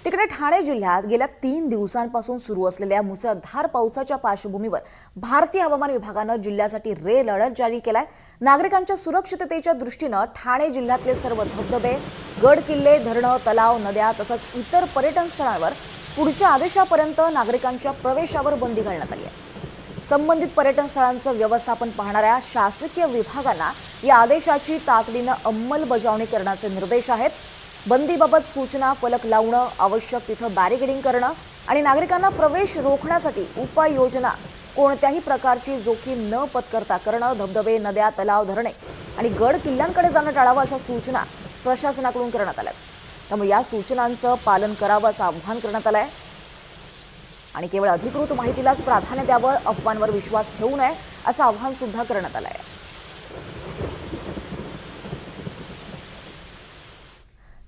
तिकडे ठाणे जिल्ह्यात गेल्या 3 दिवसांपासून सुरू असलेल्या मुसळधार पावसाच्या पार्श्वभूमीवर भारतीय हवामान विभागानं जिल्ह्यासाठी रेड अलर्ट जारी केलाय। नागरिकांच्या सुरक्षिततेच्या दृष्टीनं ठाणे जिल्ह्यातले सर्व धबधबे, गड किल्ले, धरणं, तलाव, नद्या तसंच इतर पर्यटन स्थळांवर पुढच्या आदेशापर्यंत नागरिकांच्या प्रवेशावर बंदी घालण्यात आली आहे। संबंधित पर्यटन स्थळांचं व्यवस्थापन पाहणाऱ्या शासकीय विभागांना या आदेशाची तातडीनं अंमलबजावणी करण्याचे निर्देश आहेत। बंदीबाबत सूचना फलक लावणं, आवश्यक तिथं बॅरिकेडिंग करणं आणि नागरिकांना प्रवेश रोखण्यासाठी उपाययोजना कोणत्याही प्रकारची जोखीम न पत्करता करणं, धबधबे, नद्या, तलाव, धरणे आणि गड किल्ल्यांकडे जाणं टाळावं अशा सूचना प्रशासनाकडून करण्यात आल्यात। त्यामुळे या सूचनांचं पालन करावं असं आवाहन करण्यात आलंय आणि केवळ अधिकृत माहितीलाच प्राधान्य द्यावं, अफवांवर विश्वास ठेवू नये असं आवाहन सुद्धा करण्यात आलंय।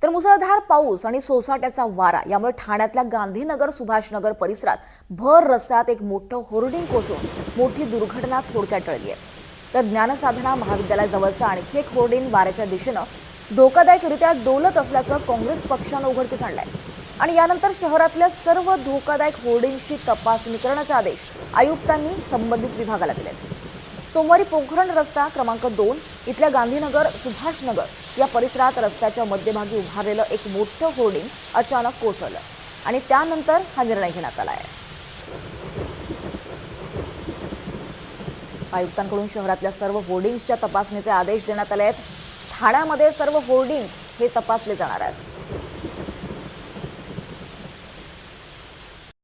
तर मुसळधार पाऊस आणि सोसाट्याचा वारा यामुळे ठाण्यातल्या गांधीनगर, सुभाषनगर परिसरात भर रस्त्यात एक मोठं होर्डिंग कोसळून मोठी दुर्घटना थोडक्यात टळली आहे। तर ज्ञानसाधना महाविद्यालयाजवळचं आणखी एक होर्डिंग वाऱ्याच्या दिशेनं धोकादायकरित्या डोलत असल्याचं काँग्रेस पक्षानं उघडकीस आणलंय आणि यानंतर शहरातल्या सर्व धोकादायक होर्डिंग्सची तपासणी करण्याचे आदेश आयुक्तांनी संबंधित विभागाला दिलेत। सोमवारी पोखरण रस्ता क्रमांक 2 इथल्या गांधीनगर, सुभाषनगर या परिसरात रस्त्याच्या मध्यभागी उभारलेलं एक मोठं होर्डिंग अचानक कोसळलं आणि त्यानंतर हा निर्णय घेण्यात आला आहे। आयुक्तांकडून शहरातल्या सर्व होर्डिंग्सच्या तपासणीचे आदेश देण्यात आले आहेत। ठाण्यामध्ये सर्व होर्डिंग हे तपासले जाणार आहेत।